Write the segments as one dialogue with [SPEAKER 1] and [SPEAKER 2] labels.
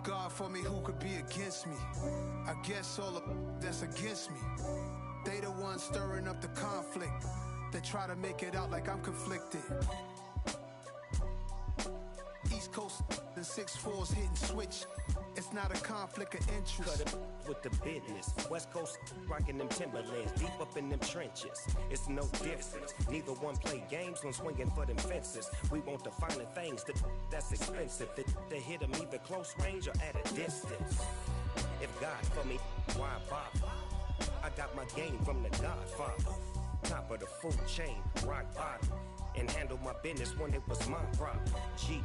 [SPEAKER 1] God for me, who could be against me? I guess all of that's against me. They the ones stirring up the conflict. They try to make it out like I'm conflicted. East Coast, the 6'4's hitting switch. It's not a conflict of interest.
[SPEAKER 2] Cut it with the business. West Coast rocking them Timberlands, deep up in them trenches. It's no difference. Neither one play games when swinging for them fences. We want the finer things that's expensive. They hit them either close range or at a distance. If God for me, why bother? I got my game from the Godfather. Top of the food chain, rock bottom. And handle my business when it was my problem. G.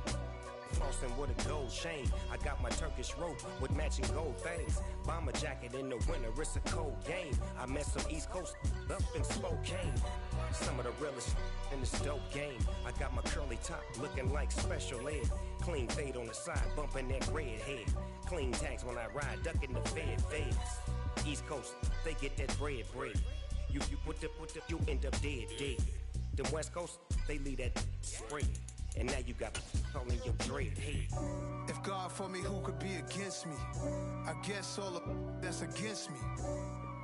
[SPEAKER 2] Flossing with a gold chain. I got my Turkish rope with matching gold things. Bomber jacket in the winter, it's a cold game. I met some East Coast up in Spokane. Some of the realest in this dope game. I got my curly top looking like special ed. Clean fade on the side, bumping that red head. Clean tags when I ride, ducking the feds. East Coast, they get that bread. You you end up dead. The West Coast, they leave that spread. And now you got calling your dread head.
[SPEAKER 1] If God for me, who could be against me? I guess all of that's against me.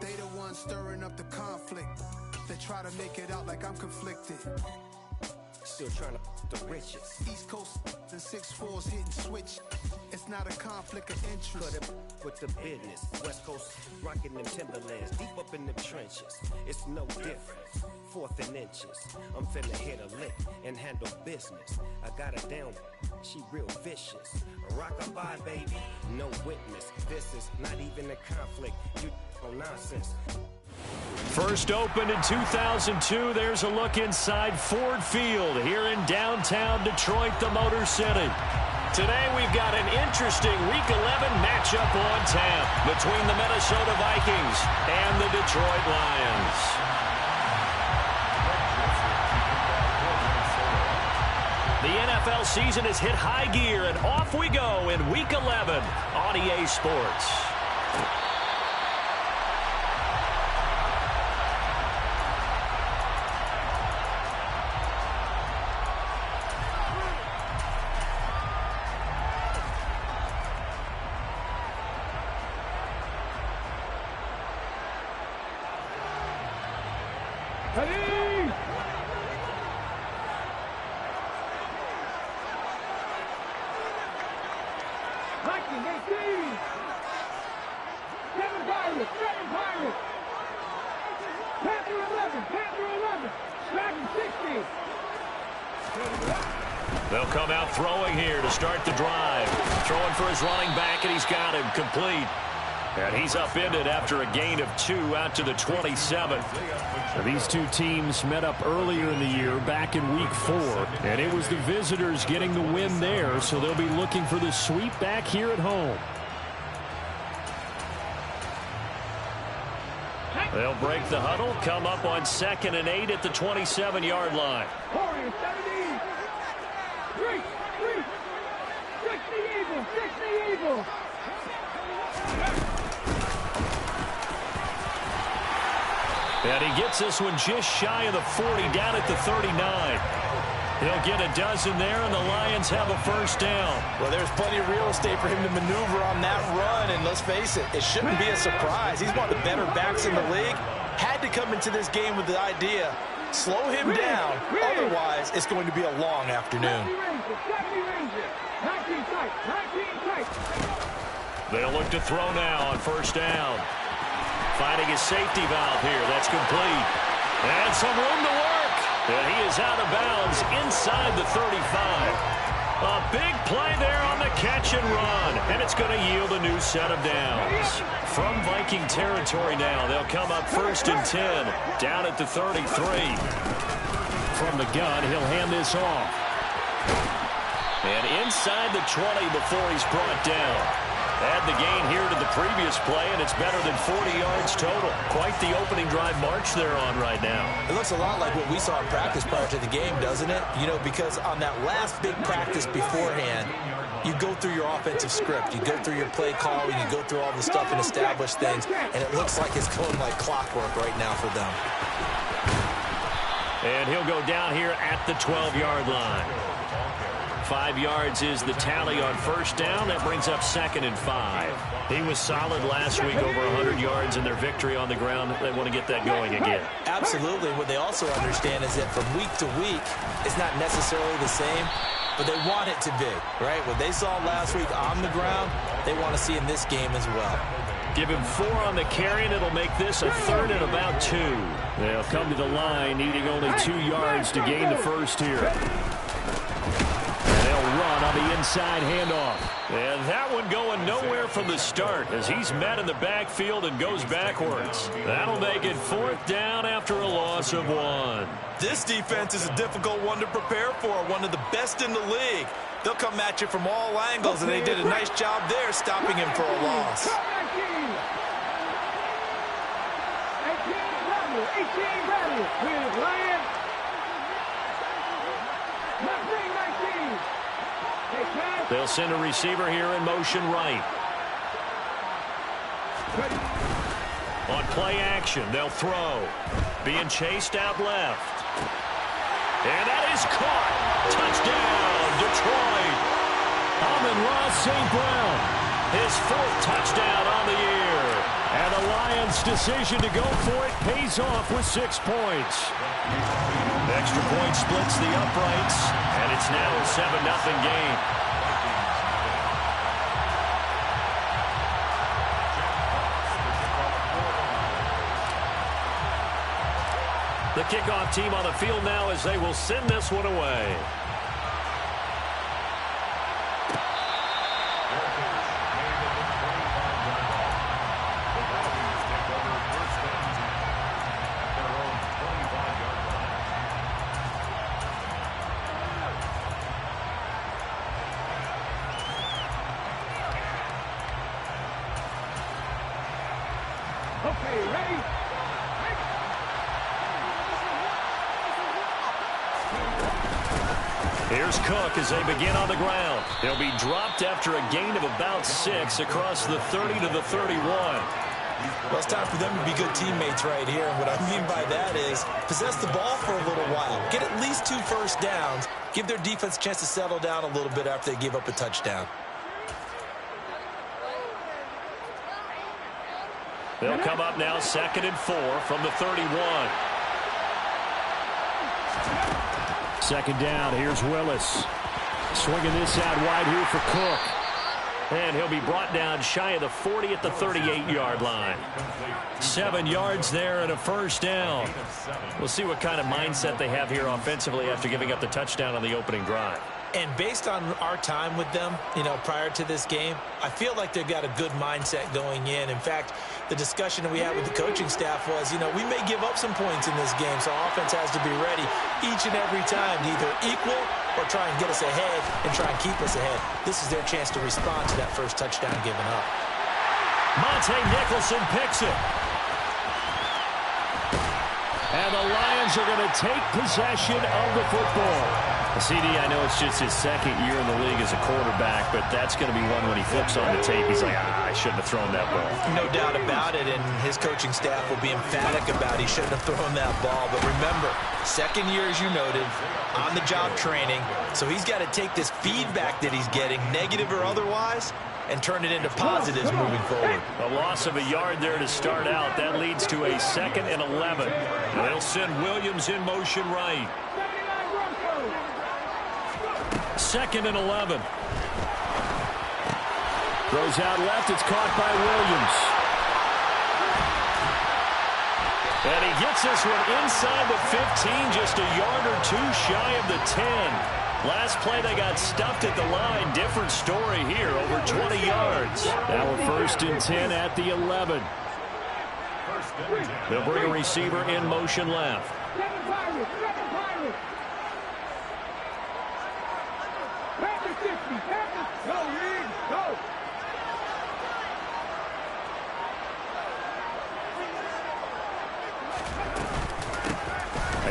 [SPEAKER 1] They the ones stirring up the conflict. They try to make it out like I'm conflicted.
[SPEAKER 2] Still trying to the riches.
[SPEAKER 1] East Coast, the 6'4's hitting switch. It's not a conflict of interest.
[SPEAKER 2] Cut it with the business. West Coast rocking them Timberlands, deep up in them trenches. It's no difference. 4th and inches. I'm finna hit a lick and handle business. I got her down. She real vicious. Rock-a-bye, baby. No witness. This is not even a conflict. You on nonsense.
[SPEAKER 3] First opened in 2002, there's a look inside Ford Field here in downtown Detroit, the Motor City. Today we've got an interesting Week 11 matchup on tap between the Minnesota Vikings and the Detroit Lions. The NFL season has hit high gear, and off we go in Week 11 on EA Sports. They'll come out throwing here to start the drive. Throwing for his running back, and he's got him complete. And he's upended after a gain of 2 out to the 27. So these two teams met up earlier in the year, back in Week 4. And it was the visitors getting the win there, so they'll be looking for the sweep back here at home. They'll break the huddle, come up on 2nd and 8 at the 27-yard line. And he gets this one just shy of the 40, down at the 39. He'll get a dozen there, and the Lions have a first down.
[SPEAKER 4] Well, there's plenty of real estate for him to maneuver on that run, and let's face it, it shouldn't be a surprise. He's one of the better backs in the league. Had to come into this game with the idea, slow him down, otherwise it's going to be a long afternoon.
[SPEAKER 3] They'll look to throw now on first down. Finding his safety valve here. That's complete. And some room to work. And he is out of bounds inside the 35. A big play there on the catch and run. And it's going to yield a new set of downs. From Viking territory now, they'll come up 1st and 10. Down at the 33. From the gun, he'll hand this off. And inside the 20 before he's brought down. Add the gain here to the previous play, and it's better than 40 yards total. Quite the opening drive march they're on right now.
[SPEAKER 4] It looks a lot like what we saw in practice prior to the game, doesn't it? You know, because on that last big practice beforehand, you go through your offensive script. You go through your play call, you go through all the stuff and establish things, and it looks like it's going like clockwork right now for them.
[SPEAKER 3] And he'll go down here at the 12-yard line. 5 yards is the tally on first down. That brings up 2nd and 5. He was solid last week, over 100 yards in their victory on the ground. They want to get that going again.
[SPEAKER 4] Absolutely. What they also understand is that from week to week, it's not necessarily the same, but they want it to be, right? What they saw last week on the ground, they want to see in this game as well.
[SPEAKER 3] Give him 4 on the carry, and it'll make this a 3rd and about 2. They'll come to the line, needing only 2 yards to gain the first here. And they'll run on the inside handoff. And that one going nowhere from the start as he's met in the backfield and goes backwards. That'll make it 4th down after a loss of 1.
[SPEAKER 4] This defense is a difficult one to prepare for, one of the best in the league. They'll come at you from all angles, and they did a nice job there stopping him for a loss.
[SPEAKER 5] 18 ready with Lion.
[SPEAKER 3] They'll send a receiver here in motion right. On play action, they'll throw. Being chased out left. And that is caught. Touchdown, Detroit. Amon-Ra St. Brown. His 4th touchdown on the year. And the Lions' decision to go for it pays off with 6 points. Extra point splits the uprights, and it's now a 7-0 game. The kickoff team on the field now as they will send this one away.
[SPEAKER 5] Okay, ready?
[SPEAKER 3] Here's Cook as they begin on the ground. They'll be dropped after a gain of about 6 across the 30 to the 31.
[SPEAKER 4] Well, it's time for them to be good teammates right here. And what I mean by that is possess the ball for a little while. Get at least 2 first downs. Give their defense a chance to settle down a little bit after they give up a touchdown.
[SPEAKER 3] They'll come up now 2nd and 4 from the 31. 2nd down, here's Willis. Swinging this out wide here for Cook. And he'll be brought down shy of the 40 at the 38-yard line. 7 yards there and a first down. We'll see what kind of mindset they have here offensively after giving up the touchdown on the opening drive.
[SPEAKER 4] And based on our time with them, prior to this game, I feel like they've got a good mindset going in. In fact, the discussion that we had with the coaching staff was, we may give up some points in this game, so our offense has to be ready each and every time to either equal or try and get us ahead and try and keep us ahead. This is their chance to respond to that first touchdown given up.
[SPEAKER 3] Monte Nicholson picks it. And the Lions are going to take possession of the football. CD, I know it's just his 2nd year in the league as a quarterback, but that's going to be one when he flips on the tape, he's like, I shouldn't have thrown that ball.
[SPEAKER 4] No doubt about it, and his coaching staff will be emphatic about he shouldn't have thrown that ball. But remember, 2nd year, as you noted, on-the-job training, so he's got to take this feedback that he's getting, negative or otherwise, and turn it into positives moving forward.
[SPEAKER 3] A loss of a yard there to start out. That leads to a 2nd and 11. And they'll send Williams in motion right. 2nd and 11. Throws out left. It's caught by Williams. And he gets this one inside the 15, just a yard or 2 shy of the 10. Last play, they got stuffed at the line. Different story here, over 20 yards. Now we're 1st and 10 at the 11. They'll bring a receiver in motion left.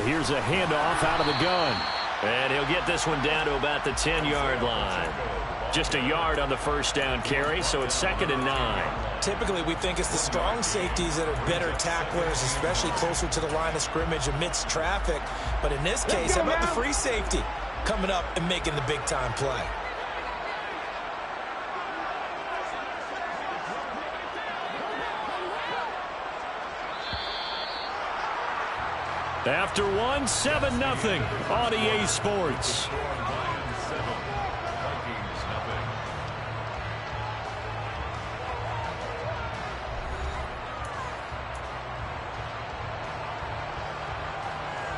[SPEAKER 3] Here's a handoff out of the gun. And he'll get this one down to about the 10-yard line. Just a yard on the first down carry, so it's 2nd and 9.
[SPEAKER 4] Typically, we think it's the strong safeties that are better tacklers, especially closer to the line of scrimmage amidst traffic. But in this case, how about the free safety? coming up and making the big-time play.
[SPEAKER 3] After 7-0 on EA Sports.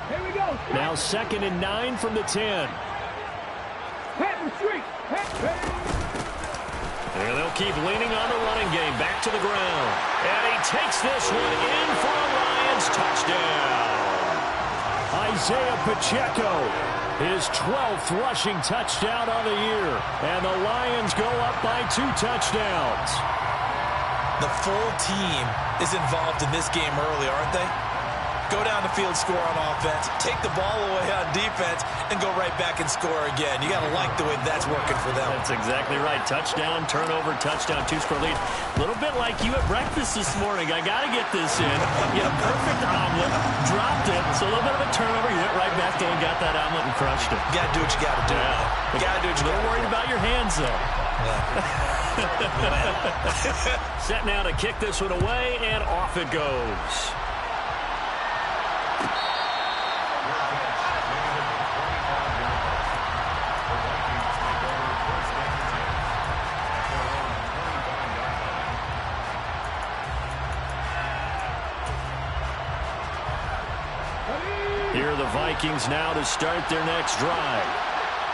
[SPEAKER 5] Here we go.
[SPEAKER 3] Now 2nd and 9 from the 10. And they'll keep leaning on the running game. Back to the ground. And he takes this one in for a Lions touchdown. Isaiah Pacheco, his 12th rushing touchdown on the year. And the Lions go up by 2 touchdowns.
[SPEAKER 4] The full team is involved in this game early, aren't they? Go down the field, score on offense, take the ball away on defense, and go right back and score again. You got to like the way that's working for them.
[SPEAKER 3] That's exactly right. Touchdown, turnover, touchdown, 2-score lead. A little bit like you at breakfast this morning. I got to get this in. You had a perfect omelet, dropped it, so a little bit of a turnover. You went right back there and got that omelet and crushed it.
[SPEAKER 4] You got to do what you got to do.
[SPEAKER 3] Yeah.
[SPEAKER 4] You got to do what you got to do.
[SPEAKER 3] A little worried about your hands, though.
[SPEAKER 4] Yeah.
[SPEAKER 3] Set now to kick this one away, and off it goes. Here are the Vikings now to start their next drive.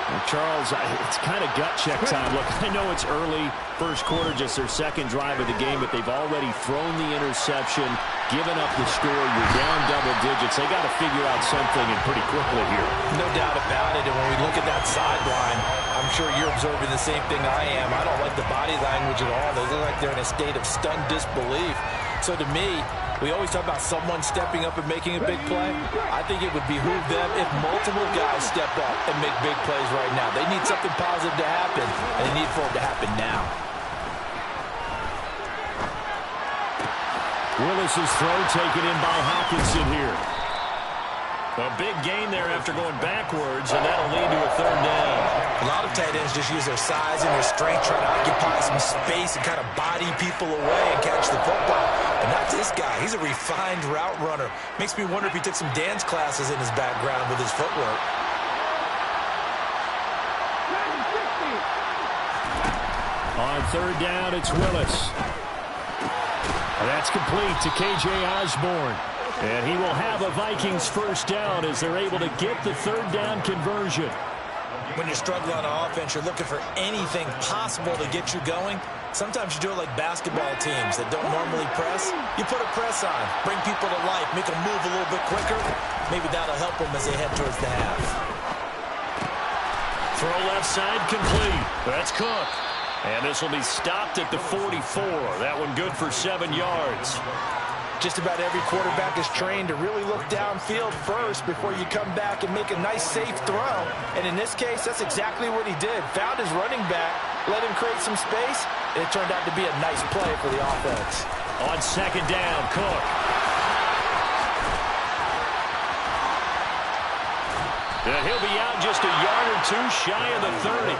[SPEAKER 3] Well, Charles, it's kind of gut check time. Look, I know it's early, first quarter, just their second drive of the game, but they've already thrown the interception, given up the score. You're down double digits. They got to figure out something, and pretty quickly here.
[SPEAKER 4] No doubt about it. And when we look at that sideline, I'm sure you're observing the same thing I am. I don't like the body language at all. They look like they're in a state of stunned disbelief. So to me, we always talk about someone stepping up and making a big play. I think it would behoove them if multiple guys step up and make big plays right now. They need something positive to happen, and they need for it to happen now.
[SPEAKER 3] Willis's throw taken in by Hockenson here. A big gain there after going backwards, and that'll lead to a 3rd down.
[SPEAKER 4] A lot of tight ends just use their size and their strength, try to occupy some space and kind of body people away and catch the football. But not this guy. He's a refined route runner. Makes me wonder if he took some dance classes in his background with his footwork.
[SPEAKER 3] On 3rd down, it's Willis. That's complete to K.J. Osborne. And he will have a Vikings 1st down as they're able to get the 3rd down conversion.
[SPEAKER 4] When you're struggling on offense, you're looking for anything possible to get you going. Sometimes you do it like basketball teams that don't normally press. You put a press on, bring people to life, make them move a little bit quicker. Maybe that'll help them as they head towards the half.
[SPEAKER 3] Throw left side complete. That's Cook. And this will be stopped at the 44. That one good for 7 yards.
[SPEAKER 4] Just about every quarterback is trained to really look downfield first before you come back and make a nice, safe throw. And in this case, that's exactly what he did. Found his running back, let him create some space, and it turned out to be a nice play for the offense.
[SPEAKER 3] On 2nd down, Cook. And he'll be out just a yard or 2 shy of the 30.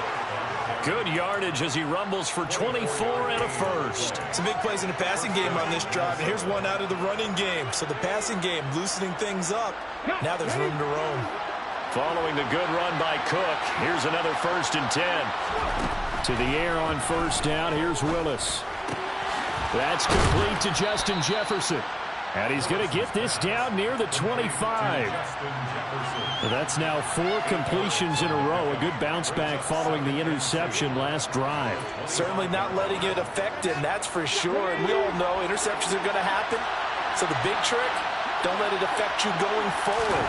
[SPEAKER 3] Good yardage as he rumbles for 24 and a first.
[SPEAKER 4] Some big plays in the passing game on this drive, and here's one out of the running game. So the passing game loosening things up. Now there's room to roam.
[SPEAKER 3] Following the good run by Cook, here's another 1st and 10. To the air on 1st down, here's Willis. That's complete to Justin Jefferson. And he's going to get this down near the 25. That's now 4 completions in a row. A good bounce back following the interception last drive.
[SPEAKER 4] Certainly not letting it affect him, that's for sure. And we all know interceptions are going to happen. So the big trick, don't let it affect you going forward.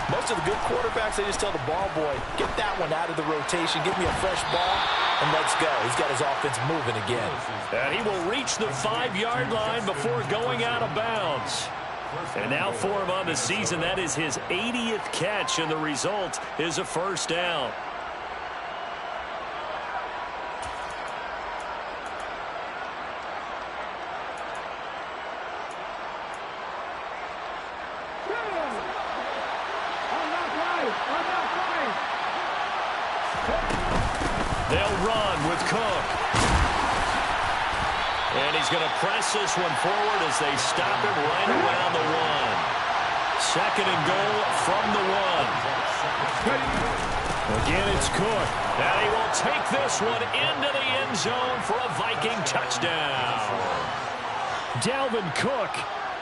[SPEAKER 4] Most of the good quarterbacks, they just tell the ball boy, get that one out of the rotation, give me a fresh ball, and let's go. He's got his offense moving again.
[SPEAKER 3] And he will reach the 5-yard line before going out of bounds. And now for him on the season, that is his 80th catch, and the result is a 1st down. They'll run with Cook. And he's going to press this one forward as they stop him right around the 1. Second and goal from the 1. Again, it's Cook. And he will take this one into the end zone for a Viking touchdown. Dalvin Cook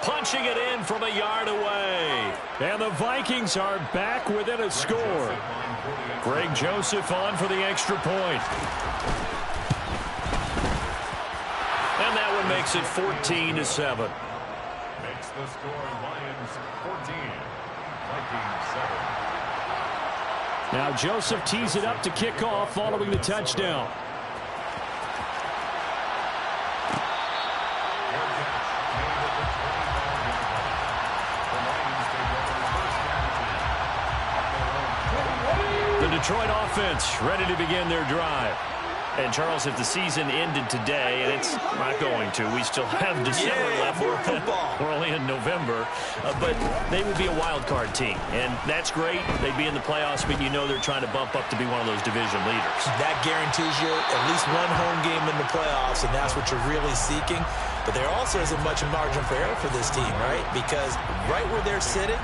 [SPEAKER 3] punching it in from a yard away. And the Vikings are back within a score. Greg Joseph on for the extra point. And that one makes it 14-7.
[SPEAKER 6] Makes the score Lions 14, Vikings 7.
[SPEAKER 3] Now Joseph tees it up to kick off following the touchdown. The Detroit offense ready to begin their drive. And, Charles, if the season ended today, and it's not going to, we still have December left.
[SPEAKER 4] More football.
[SPEAKER 3] We're only in November. But they would be a wild card team. And that's great. They'd be in the playoffs, but you know they're trying to bump up to be one of those division leaders.
[SPEAKER 4] That guarantees you at least one home game in the playoffs, and that's what you're really seeking. But there also isn't much margin for error for this team, right? Because right where they're sitting,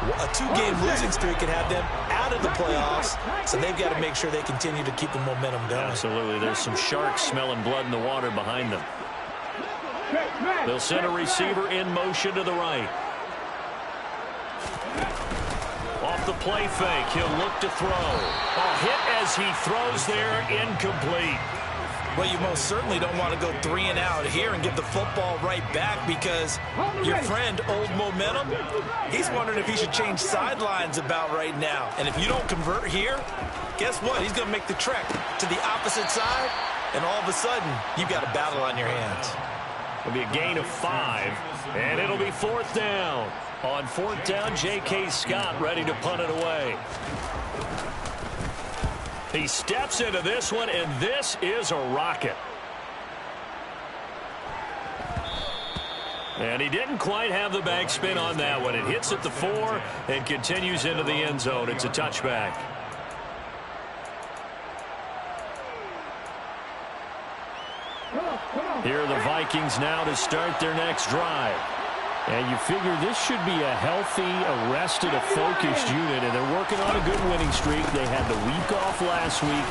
[SPEAKER 4] a 2-game losing streak could have them out of the playoffs, so they've got to make sure they continue to keep the momentum going.
[SPEAKER 3] Absolutely. There's some sharks smelling blood in the water behind them. They'll send a receiver in motion to the right. Off the play fake, he'll look to throw. A hit as he throws there, incomplete.
[SPEAKER 4] Well, you most certainly don't want to go 3 and out here and give the football right back, because your friend, Old Momentum, he's wondering if he should change sidelines about right now. And if you don't convert here, guess what? He's going to make the trek to the opposite side, and all of a sudden, you've got a battle on your hands.
[SPEAKER 3] It'll be a gain of 5, and it'll be 4th down. On 4th down, J.K. Scott ready to punt it away. He steps into this one, and this is a rocket. And he didn't quite have the backspin on that one. It hits at the 4 and continues into the end zone. It's a touchback. Here are the Vikings now to start their next drive. And you figure this should be a healthy, arrested, a focused unit, and they're working on a good winning streak. They had the week off last week.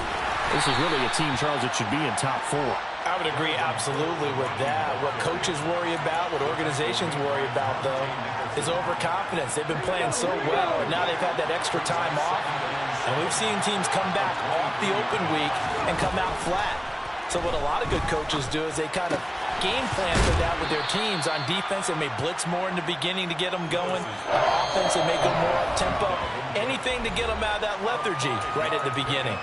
[SPEAKER 3] This is really a team, Charles, that should be in top 4.
[SPEAKER 4] I would agree absolutely with that. What coaches worry about, what organizations worry about, though, is overconfidence. They've been playing so well, and now they've had that extra time off. And we've seen teams come back off the open week and come out flat. So what a lot of good coaches do is they kind of game plan for that with their teams. On defense, they may blitz more in the beginning to get them going. On offense, they may go more up-tempo. Anything to get them out of that lethargy right at the beginning.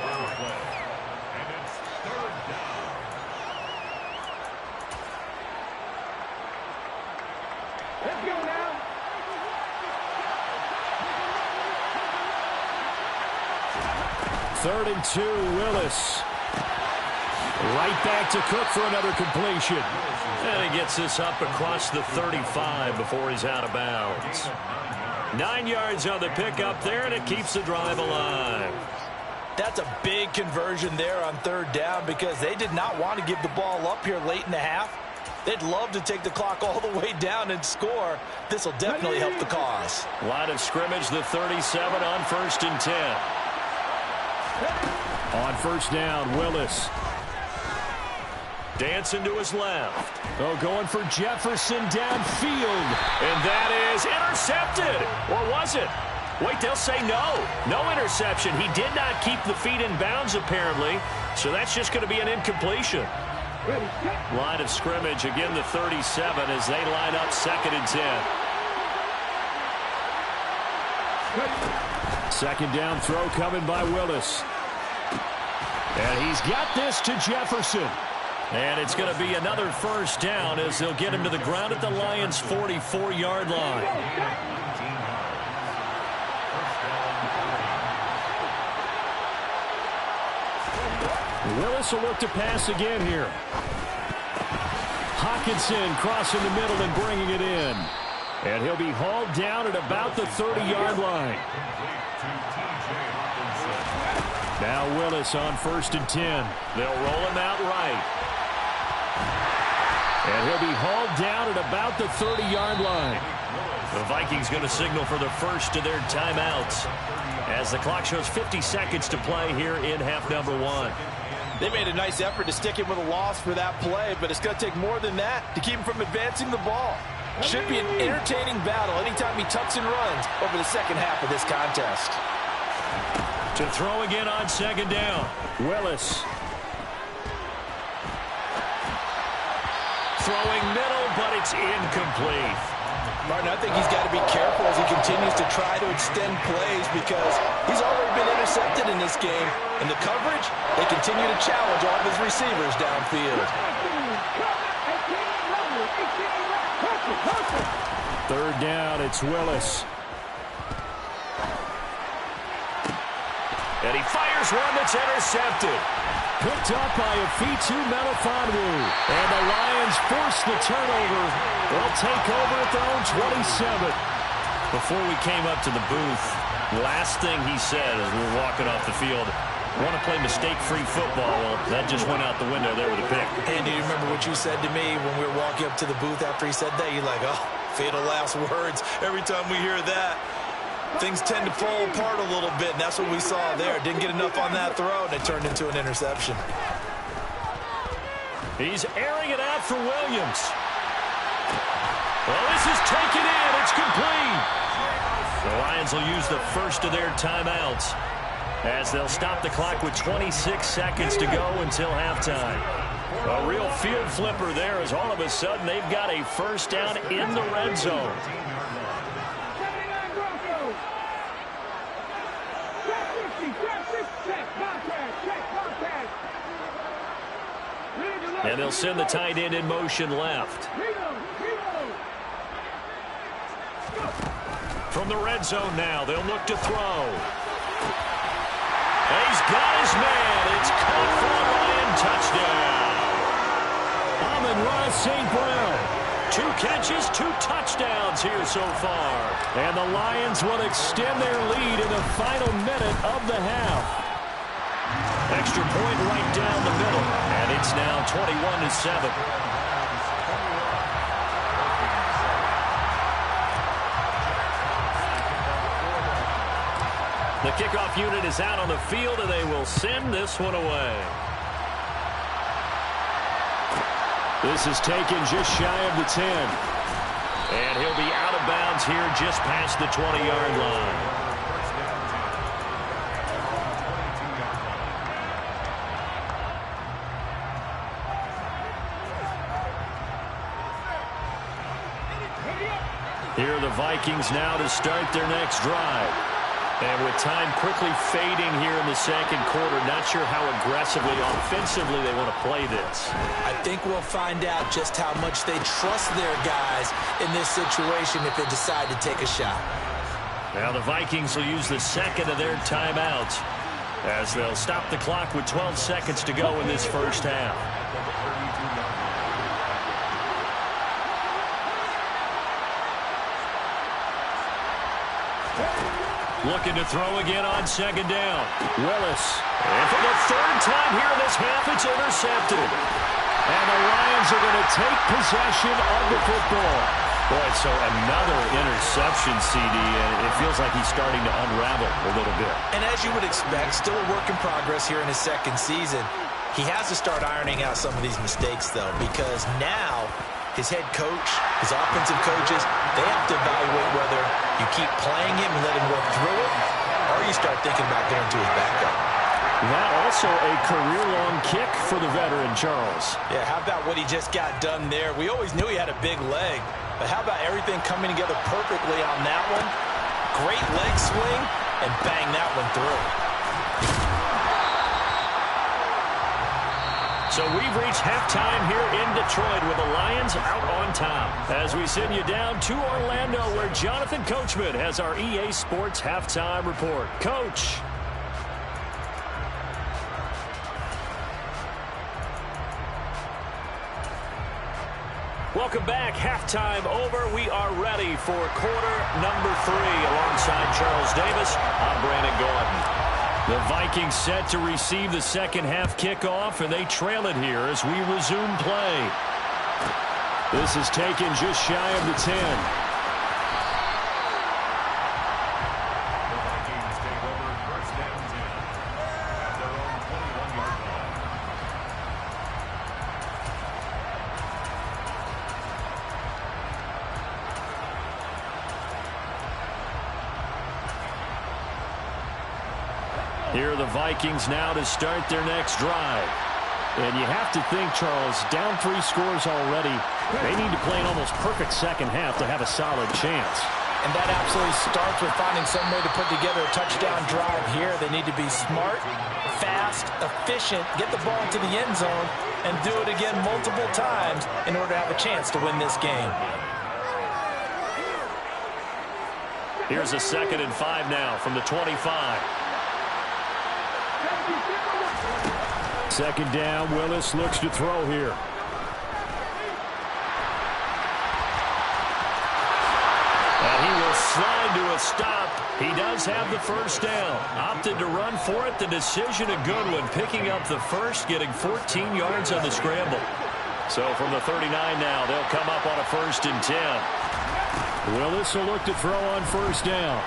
[SPEAKER 5] Let's go now.
[SPEAKER 3] Third and 2, Willis. Right back to Cook for another completion. And he gets this up across the 35 before he's out of bounds. 9 yards on the pickup there, and it keeps the drive alive.
[SPEAKER 4] That's a big conversion there on 3rd down, because they did not want to give the ball up here late in the half. They'd love to take the clock all the way down and score. This will definitely help the cause.
[SPEAKER 3] Line of scrimmage, the 37 on 1st and 10. On 1st down, Willis. Dancing to his left. Oh, going for Jefferson downfield. And that is intercepted. Or was it? Wait, they'll say no. No interception. He did not keep the feet in bounds, apparently. So that's just going to be an incompletion. Line of scrimmage, again, the 37 as they line up 2nd and 10. 2nd down throw coming by Willis. And he's got this to Jefferson. And it's going to be another 1st down as they'll get him to the ground at the Lions' 44-yard line. Willis will look to pass again here. Hockenson crossing the middle and bringing it in. And he'll be hauled down at about the 30-yard line. Now Willis on 1st and 10. They'll roll him out right. And he'll be hauled down at about the 30-yard line. The Vikings going to signal for the first of their timeouts as the clock shows 50 seconds to play here in half number 1.
[SPEAKER 4] They made a nice effort to stick him with a loss for that play, but it's going to take more than that to keep him from advancing the ball. Should be an entertaining battle anytime he tucks and runs over the second half of this contest.
[SPEAKER 3] To throw again on 2nd down. Willis. Throwing middle, but it's incomplete.
[SPEAKER 4] Martin, I think he's got to be careful as he continues to try to extend plays because he's already been intercepted in this game. And the coverage, they continue to challenge all of his receivers downfield.
[SPEAKER 3] 3rd down, it's Willis. And he fires one that's intercepted. Picked up by Afitu Melifonwu. And the Lions force the turnover. They'll take over at their own 27. Before we came up to the booth, last thing he said as we were walking off the field, want to play mistake-free football. Well, that just went out the window there with a pick.
[SPEAKER 4] And do you remember what you said to me when we were walking up to the booth after he said that? You're like, oh, fatal last words. Every time we hear that, things tend to fall apart a little bit, and that's what we saw there. Didn't get enough on that throw, and it turned into an interception.
[SPEAKER 3] He's airing it out for Williams. Well, this is taken in. It's complete. The Lions will use the first of their timeouts as they'll stop the clock with 26 seconds to go until halftime. A real field flipper there as all of a sudden they've got a first down in the red zone. And they'll send the tight end in motion left. From the red zone now, they'll look to throw. And he's got his man. It's caught for a Lion touchdown. Amon-Ra St. Brown. 2 catches, 2 touchdowns here so far. And the Lions will extend their lead in the final minute of the half. Extra point right down the middle. And it's now 21-7. The kickoff unit is out on the field, and they will send this one away. This is taken just shy of the 10. And he'll be out of bounds here just past the 20-yard line. Here are the Vikings now to start their next drive. And with time quickly fading here in the second quarter, not sure how aggressively, offensively they want to play this.
[SPEAKER 4] I think we'll find out just how much they trust their guys in this situation if they decide to take a shot.
[SPEAKER 3] Now the Vikings will use the second of their timeouts as they'll stop the clock with 12 seconds to go in this first half. Looking to throw again on 2nd down. Willis. And for the 3rd time here in this half, it's intercepted. And the Lions are going to take possession of the football. Boy, so another interception, CD, and it feels like he's starting to unravel a little bit.
[SPEAKER 4] And as you would expect, still a work in progress here in his second season. He has to start ironing out some of these mistakes, though, because now his head coach, his offensive coaches, they have to evaluate whether you keep playing him and let him work through it, or you start thinking about going to his backup.
[SPEAKER 3] That also a career-long kick for the veteran, Charles.
[SPEAKER 4] Yeah, how about what he just got done there? We always knew he had a big leg, but how about everything coming together perfectly on that one? Great leg swing, and bang that one through.
[SPEAKER 3] So we've reached halftime here in Detroit with the Lions out on top. As we send you down to Orlando where Jonathan Coachman has our EA Sports Halftime Report. Coach. Welcome back. Halftime over. We are ready for quarter number 3 alongside Charles Davis. I'm Brandon Gordon. The Vikings set to receive the second half kickoff, and they trail it here as we resume play. This is taken just shy of the 10.
[SPEAKER 6] The Vikings take over first down 10 at their own 21-yard line.
[SPEAKER 3] Here are the Vikings now to start their next drive. And you have to think, Charles, down 3 scores already. They need to play an almost perfect second half to have a solid chance.
[SPEAKER 4] And that absolutely starts with finding some way to put together a touchdown drive here. They need to be smart, fast, efficient, get the ball into the end zone, and do it again multiple times in order to have a chance to win this game.
[SPEAKER 3] Here's a 2nd and 5 now from the 25. Second down, Willis looks to throw here. And he will slide to a stop. He does have the first down. Opted to run for it. The decision a good one. Picking up the first, getting 14 yards on the scramble. So from the 39 now, they'll come up on a 1st and 10. Willis will look to throw on first down.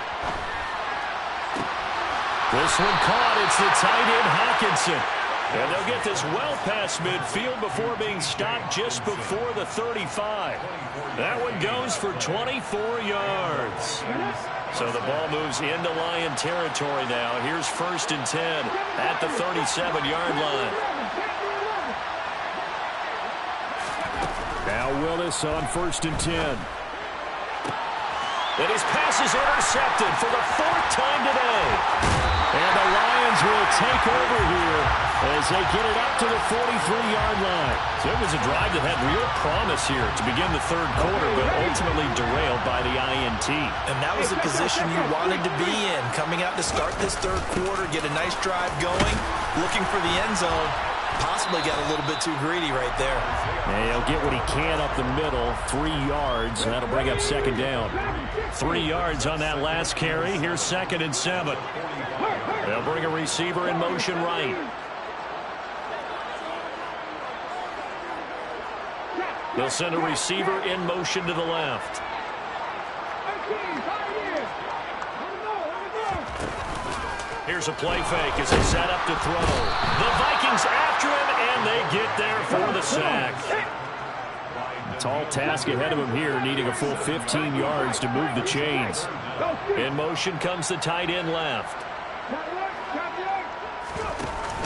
[SPEAKER 3] This one caught. It's the tight end, Hockenson. And they'll get this well past midfield before being stopped just before the 35. That one goes for 24 yards. So the ball moves into Lion territory now. Here's 1st and 10 at the 37-yard line. Now Willis on 1st and 10. And his pass is intercepted for the 4th time today. And the Lions will take over here as they get it up to the 43-yard line. So it was a drive that had real promise here to begin the 3rd quarter, but ultimately derailed by the INT.
[SPEAKER 4] And that was the position you wanted to be in. Coming out to start this 3rd quarter, get a nice drive going, looking for the end zone. Possibly got a little bit too greedy right there.
[SPEAKER 3] And he'll get what he can up the middle, 3 yards, and that'll bring up 2nd down. 3 yards on that last carry. Here's 2nd and 7. They'll bring a receiver in motion right. They'll send a receiver in motion to the left. Here's a play fake as they set up to throw. The Vikings after him, and they get there for the sack. Tall task ahead of him here, needing a full 15 yards to move the chains. In motion comes the tight end left.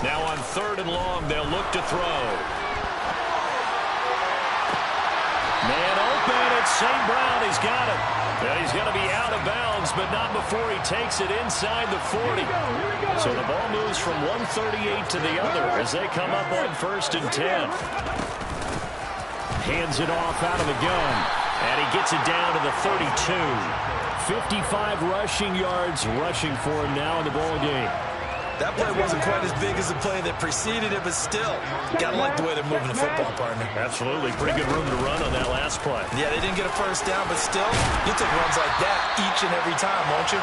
[SPEAKER 3] Now on 3rd and long, they'll look to throw. Man open, it's St. Brown. He's got it. And he's going to be out of bounds, but not before he takes it inside the 40. So the ball moves from 138 to the other as they come up on 1st and 10. Hands it off out of the gun. And he gets it down to the 32. 55 rushing yards rushing for him now in the ball game.
[SPEAKER 4] That play wasn't quite as big as the play that preceded it, but still, gotta like the way they're moving the football, partner.
[SPEAKER 3] Absolutely. Pretty good room to run on that last play.
[SPEAKER 4] Yeah, they didn't get a first down, but still, you take runs like that each and every time, won't you?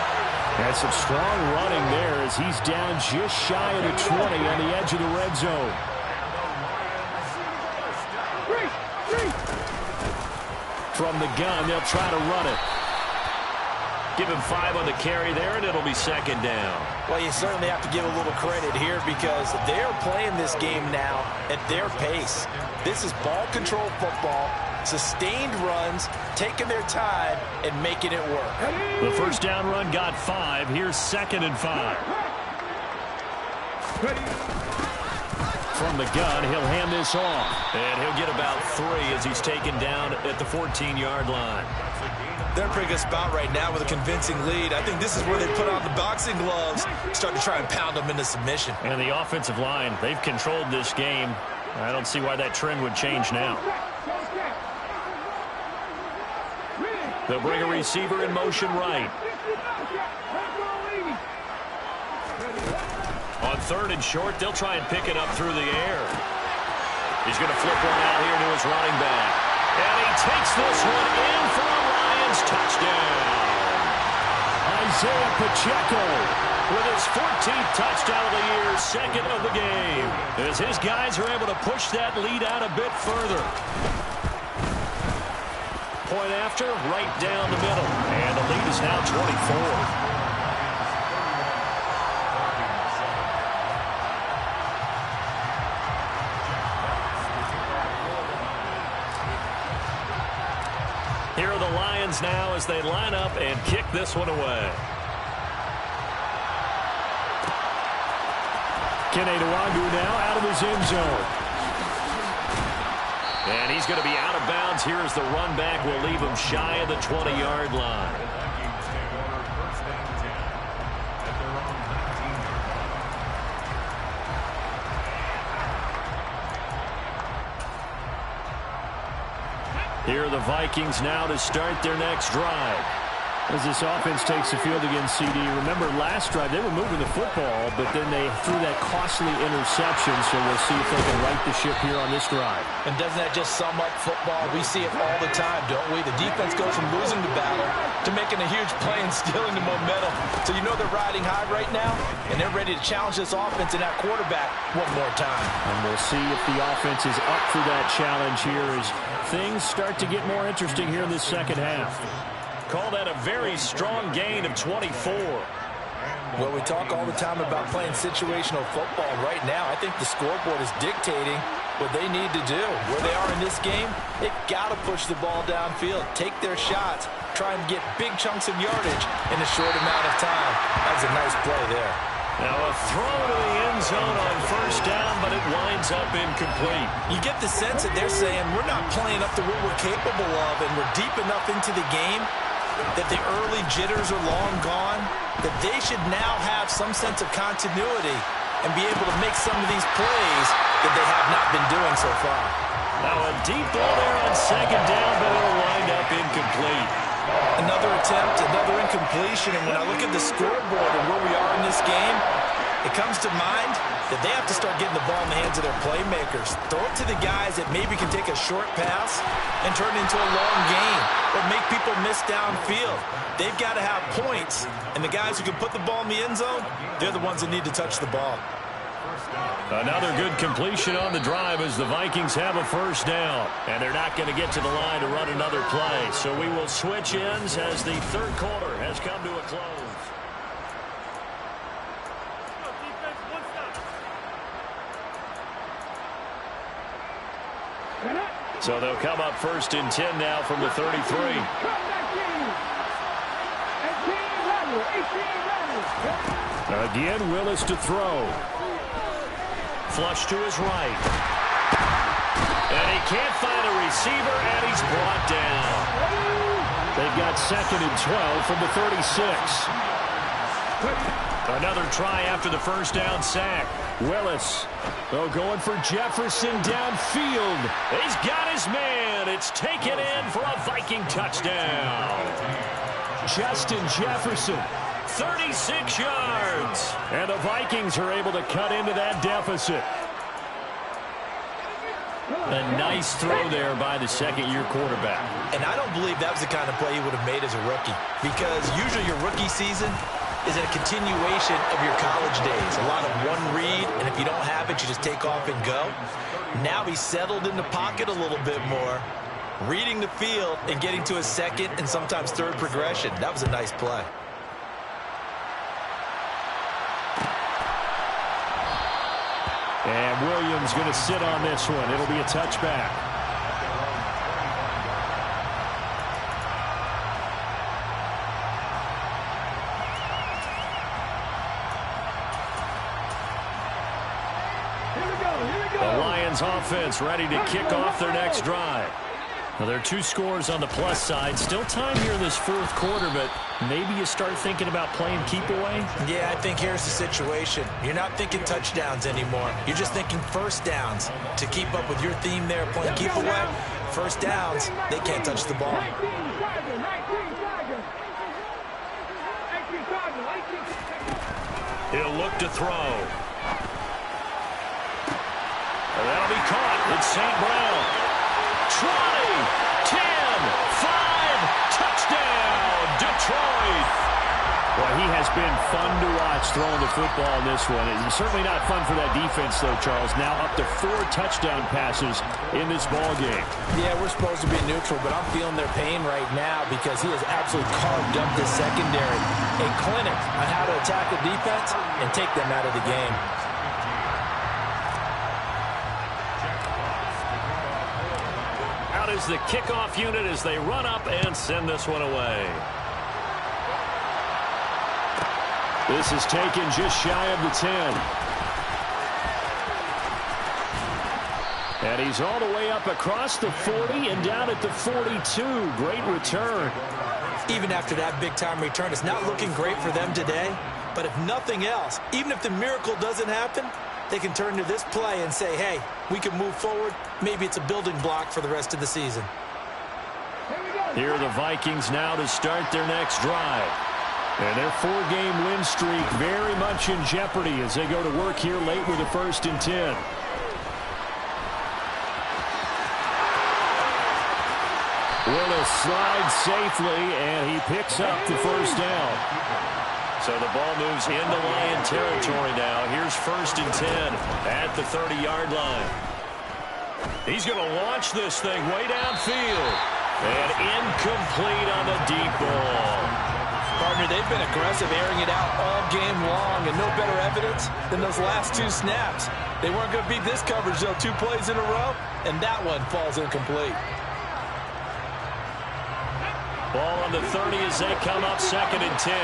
[SPEAKER 3] And some strong running there as he's down just shy of the 20 on the edge of the red zone. From the gun, they'll try to run it. Give him 5 on the carry there, and it'll be 2nd down.
[SPEAKER 4] Well, you certainly have to give a little credit here because they're playing this game now at their pace. This is ball control football, sustained runs, taking their time, and making it work.
[SPEAKER 3] The first down run got 5. Here's 2nd and 5. From the gun, he'll hand this off. And he'll get about 3 as he's taken down at the 14-yard line.
[SPEAKER 4] They're in a pretty good spot right now with a convincing lead. I think this is where they put on the boxing gloves, start to try and pound them into submission.
[SPEAKER 3] And the offensive line, they've controlled this game. I don't see why that trend would change now. They'll bring a receiver in motion right. On 3rd and short, they'll try and pick it up through the air. He's going to flip one out here to his running back. And he takes this one in for a Lions touchdown. Isaiah Pacheco with his 14th touchdown of the year, second of the game, as his guys are able to push that lead out a bit further. Point after, right down the middle, and the lead is now 24. Here are the Lions now as they line up and kick this one away. Kene Nwangwu now out of his end zone. And he's going to be out of bounds here as the run back will leave him shy of the 20-yard line. Here are the Vikings now to start their next drive.
[SPEAKER 7] As this offense takes the field against CD, remember last drive they were moving the football, but then they threw that costly interception, so we'll see if they can right the ship here on this drive.
[SPEAKER 4] And doesn't that just sum up football? We see it all the time, don't we? The defense goes from losing the battle to making a huge play and stealing the momentum. So you know they're riding high right now, and they're ready to challenge this offense and that quarterback one more time.
[SPEAKER 7] And we'll see if the offense is up for that challenge here as things start to get more interesting here in this second half.
[SPEAKER 3] Call that a very strong gain of 24.
[SPEAKER 4] Well, we talk all the time about playing situational football. Right now, I think the scoreboard is dictating what they need to do. Where they are in this game, they've got to push the ball downfield, take their shots, try and get big chunks of yardage in a short amount of time. That was a nice play there.
[SPEAKER 3] Now a throw to the end zone on first down, but it winds up incomplete.
[SPEAKER 4] You get the sense that they're saying we're not playing up to what we're capable of, and we're deep enough into the game that the early jitters are long gone, that they should now have some sense of continuity and be able to make some of these plays that they have not been doing so far.
[SPEAKER 3] Now a deep ball there on second down, but it'll wind up incomplete.
[SPEAKER 4] Another attempt, another incompletion, and when I look at the scoreboard and where we are in this game, it comes to mind that they have to start getting the ball in the hands of their playmakers. Throw it to the guys that maybe can take a short pass and turn it into a long gain or make people miss downfield. They've got to have points, and the guys who can put the ball in the end zone, they're the ones that need to touch the ball.
[SPEAKER 3] Another good completion on the drive as the Vikings have a first down. And they're not going to get to the line to run another play. So we will switch ends as the third quarter has come to a close. So they'll come up first and 10 now from the 33.
[SPEAKER 7] Again, Willis to throw.
[SPEAKER 3] Flush to his right. And he can't find a receiver, and he's brought down.
[SPEAKER 7] They've got second and 12 from the 36.
[SPEAKER 3] Another try after the first down sack.
[SPEAKER 7] Willis, going for Jefferson downfield.
[SPEAKER 3] He's got his man. It's taken in for a Viking touchdown.
[SPEAKER 7] Justin Jefferson.
[SPEAKER 3] 36 yards.
[SPEAKER 7] And the Vikings are able to cut into that deficit.
[SPEAKER 3] A nice throw there by the second-year quarterback.
[SPEAKER 4] And I don't believe that was the kind of play he would have made as a rookie, because usually your rookie season is a continuation of your college days. A lot of one read, and if you don't have it, you just take off and go. Now he's settled in the pocket a little bit more, reading the field and getting to a second and sometimes third progression. That was a nice play.
[SPEAKER 7] And Williams going to sit on this one. It'll be a touchback.
[SPEAKER 3] The Lions offense ready to kick off their next drive. Well, there are two scores on the plus side. Still time here in this fourth quarter, but maybe you start thinking about playing keep away?
[SPEAKER 4] Yeah, I think here's the situation. You're not thinking touchdowns anymore. You're just thinking first downs. To keep up with your theme there, playing keep away, first downs, they can't touch the ball.
[SPEAKER 3] He'll look to throw. And that'll be caught. It's St. Brown. 20, 10, 5, touchdown, Detroit.
[SPEAKER 7] Well, he has been fun to watch throwing the football in this one. It's certainly not fun for that defense, though, Charles. Now up to 4 touchdown passes in this ball game.
[SPEAKER 4] Yeah, we're supposed to be neutral, but I'm feeling their pain right now because he has absolutely carved up this secondary. A clinic on how to attack the defense and take them out of the game.
[SPEAKER 3] Out is the kickoff unit as they run up and send this one away.
[SPEAKER 7] This is taken just shy of the 10. And he's all the way up across the 40 and down at the 42. Great return.
[SPEAKER 4] Even after that big-time return, it's not looking great for them today. But if nothing else, even if the miracle doesn't happen, they can turn to this play and say, hey, we can move forward. Maybe it's a building block for the rest of the season.
[SPEAKER 7] Here are the Vikings now to start their next drive. And their 4-game win streak very much in jeopardy as they go to work here late with a 1st and 10. Willis slides safely, and he picks up the 1st down.
[SPEAKER 3] So the ball moves into Lion territory now. Here's 1st and 10 at the 30-yard line. He's going to launch this thing way downfield. And incomplete on the deep ball.
[SPEAKER 4] Partner, they've been aggressive, airing it out all game long, and no better evidence than those last 2 snaps. They weren't going to beat this coverage, though, 2 plays in a row, and that one falls incomplete.
[SPEAKER 3] Ball on the 30 as they come up 2nd and 10.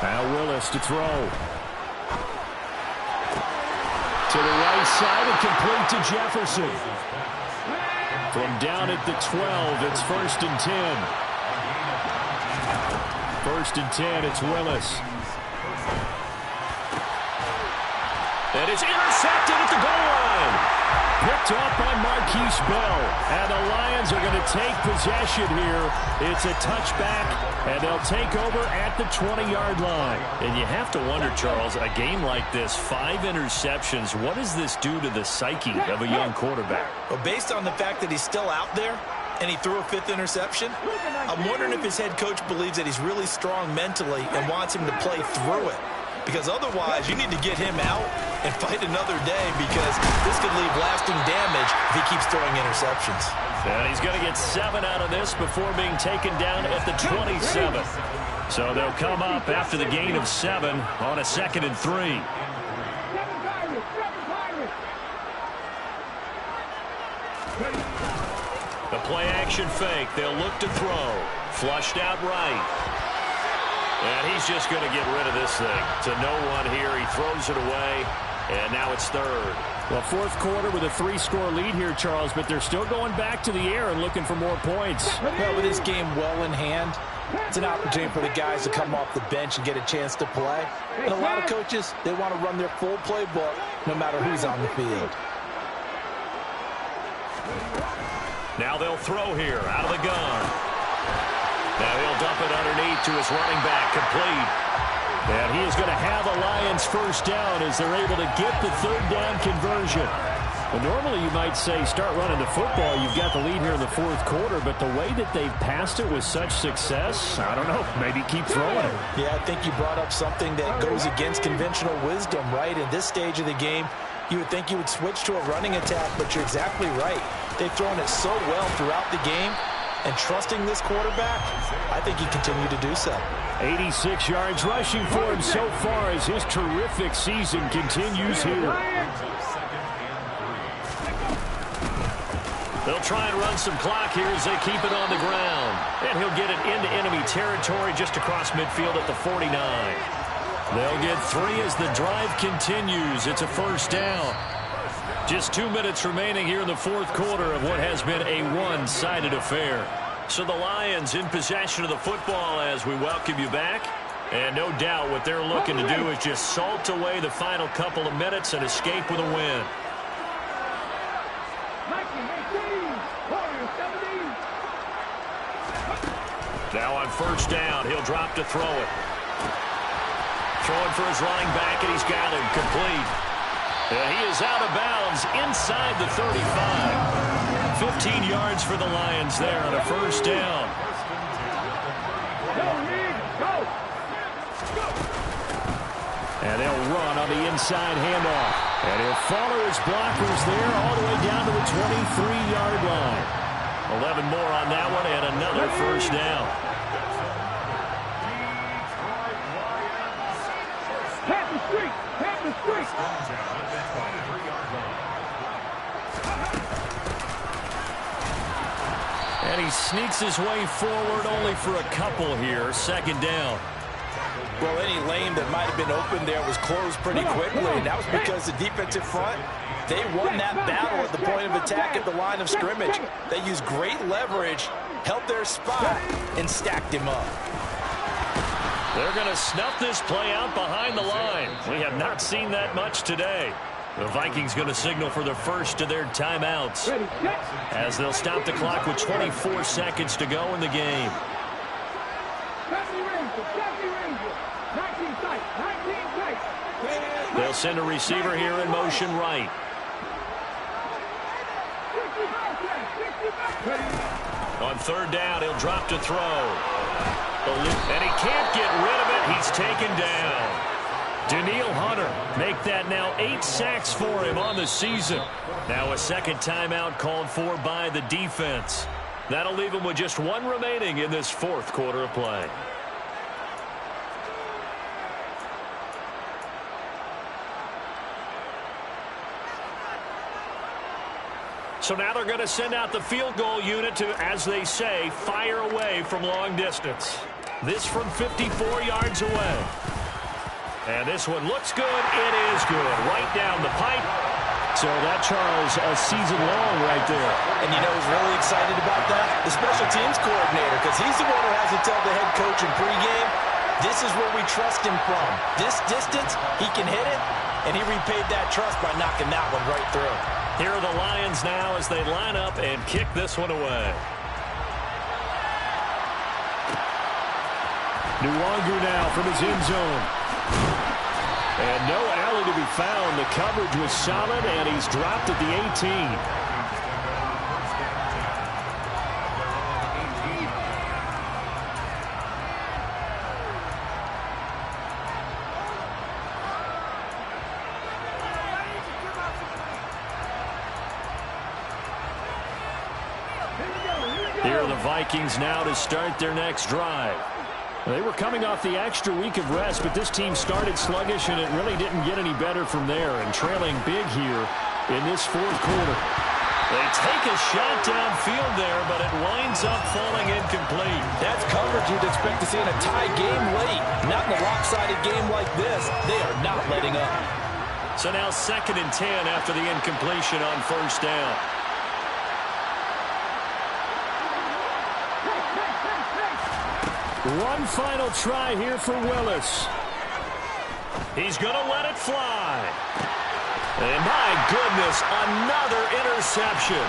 [SPEAKER 7] Now Willis to throw. To the right side and complete to Jefferson. From down at the 12, it's 1st and 10. 1st and 10, it's Willis.
[SPEAKER 3] And it's intercepted at the goal line.
[SPEAKER 7] Picked up by Marquise Bell. And the Lions are going to take possession here. It's a touchback, and they'll take over at the 20-yard line.
[SPEAKER 3] And you have to wonder, Charles, a game like this, 5 interceptions, what does this do to the psyche of a young quarterback?
[SPEAKER 4] Well, based on the fact that he's still out there and he threw a 5th interception, I'm wondering if his head coach believes that he's really strong mentally and wants him to play through it. Because otherwise, you need to get him out and fight another day because this could leave lasting damage if he keeps throwing interceptions.
[SPEAKER 3] And he's going to get 7 out of this before being taken down at the 27. So they'll come up after the gain of 7 on a 2nd and 3. The play-action fake. They'll look to throw. Flushed out right. And he's just going to get rid of this thing. To no one here. He throws it away. And now it's 3rd.
[SPEAKER 7] Well, 4th quarter with a 3-score lead here, Charles, but they're still going back to the air and looking for more points.
[SPEAKER 4] Well, with this game well in hand, it's an opportunity for the guys to come off the bench and get a chance to play. And a lot of coaches, they want to run their full playbook no matter who's on the field.
[SPEAKER 3] Now they'll throw here out of the gun. Now he'll dump it underneath to his running back, complete.
[SPEAKER 7] And he is going to have a Lions 1st down as they're able to get the 3rd down conversion. Well, normally you might say start running the football. You've got the lead here in the 4th quarter, but the way that they've passed it with such success, I don't know, maybe keep throwing it.
[SPEAKER 4] Yeah, I think you brought up something that goes against conventional wisdom, right? In this stage of the game, you would think you would switch to a running attack, but you're exactly right. They've thrown it so well throughout the game, and trusting this quarterback, I think he continued to do so.
[SPEAKER 7] 86 yards rushing for him so far as his terrific season continues here.
[SPEAKER 3] They'll try and run some clock here as they keep it on the ground. And he'll get it into enemy territory just across midfield at the 49. They'll get 3 as the drive continues. It's a 1st down. Just 2 minutes remaining here in the 4th quarter of what has been a one-sided affair. So the Lions in possession of the football as we welcome you back. And no doubt what they're looking to do is just salt away the final couple of minutes and escape with a win. Now on 1st down, he'll drop to throw it. Throwing for his running back, and he's got him complete. And he is out of bounds inside the 35.
[SPEAKER 7] 15 yards for the Lions there on a first down. And they'll run on the inside handoff. And he'll follow his blockers there all the way down to the 23-yard line. 11 more on that one and another first down.
[SPEAKER 5] Tap the street! Tap the street!
[SPEAKER 7] And he sneaks his way forward only for a couple here. Second down.
[SPEAKER 4] Well, any lane that might have been open there was closed pretty quickly, and that was because the defensive front, they won that battle at the point of attack at the line of scrimmage. They used great leverage, held their spot, and stacked him up.
[SPEAKER 7] They're going to snuff this play out behind the line. We have not seen that much today. The Vikings going to signal for the first of their timeouts as they'll stop the clock with 24 seconds to go in the game. They'll send a receiver here in motion right. On third down, he'll drop to throw. And he can't get rid of it. He's taken down. Danielle Hunter make that now 8 sacks for him on the season. Now a second timeout called for by the defense. That'll leave him with just one remaining in this fourth quarter of play. So now they're going to send out the field goal unit to, as they say, fire away from long distance. This from 54 yards away. And this one looks good. It is good. Right down the pipe. So that, Charles, a season long right there.
[SPEAKER 4] And you know who's really excited about that? The special teams coordinator, because he's the one who has to tell the head coach in pregame, this is where we trust him from. This distance, he can hit it, and he repaid that trust by knocking that one right through.
[SPEAKER 7] Here are the Lions now as they line up and kick this one away. Nwangu now from his end zone. And no alley to be found. The coverage was solid, and he's dropped at the 18. Here are the Vikings now to start their next drive. They were coming off the extra week of rest, but this team started sluggish, and it really didn't get any better from there, and trailing big here in this fourth quarter. They take a shot downfield there, but it winds up falling incomplete.
[SPEAKER 4] That's coverage you'd expect to see in a tie game late. Not in a lopsided game like this. They are not letting up.
[SPEAKER 7] So now 2nd and 10 after the incompletion on first down. One final try here for Willis. He's going to let it fly. And my goodness, another interception.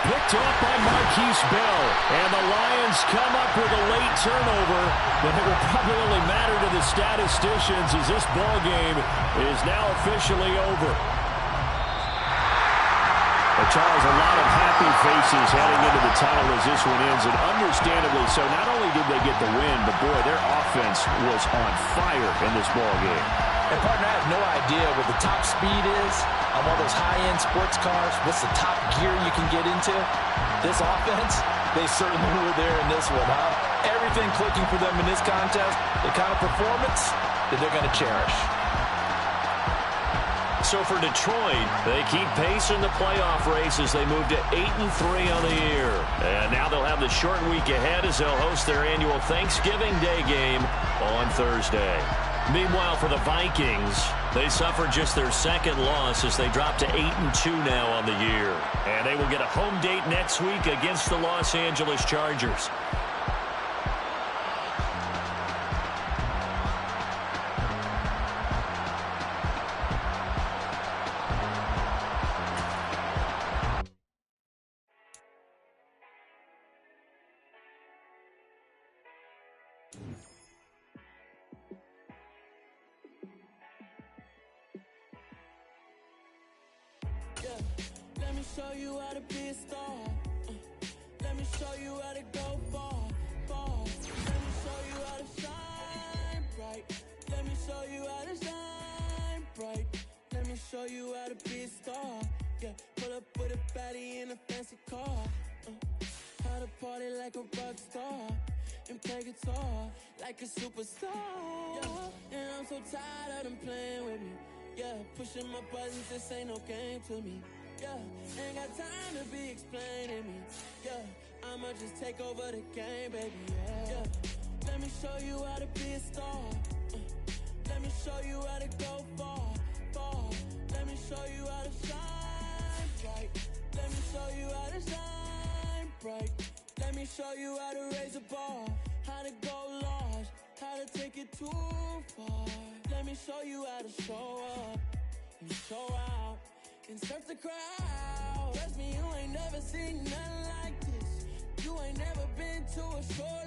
[SPEAKER 7] Picked off by Marquise Bell. And the Lions come up with a late turnover, but it will probably only matter to the statisticians as this ball game is now officially over. Charles, a lot of happy faces heading into the tunnel as this one ends, and understandably so. Not only did they get the win, but boy, their offense was on fire in this ball game.
[SPEAKER 4] And partner, I have no idea what the top speed is on one of those high-end sports cars. What's the top gear you can get into? This offense, they certainly were there in this one, huh? Everything clicking for them in this contest, the kind of performance that they're going to cherish.
[SPEAKER 7] So for Detroit, they keep pace in the playoff race as they move to 8-3 on the year. And now they'll have the short week ahead as they'll host their annual Thanksgiving Day game on Thursday. Meanwhile, for the Vikings, they suffered just their second loss as they drop to 8-2 now on the year. And they will get a home date next week against the Los Angeles Chargers.
[SPEAKER 8] show you how to be a star. Let me show you how to go far, far. Let me show you how to shine bright. Let me show you how to shine bright. Let me show you how to be a star. Yeah, pull up with a baddie in a fancy car. How to party like a rock star and play guitar like a superstar. Yeah, and I'm so tired of them playing with me. Yeah, pushing my buttons, this ain't no game to me. Yeah, ain't got time to be explaining me. Yeah, I'ma just take over the game, baby. Yeah, let me show you how to be a star. Let me show you how to go far, far. Let me show you how to shine bright. Let me show you how to shine bright. Let me show you how to raise a bar, how to go large, how to take it too far. Let me show you how to show up and show out and surf the crowd. Trust me, you ain't never seen nothing like this. You ain't never been to a shore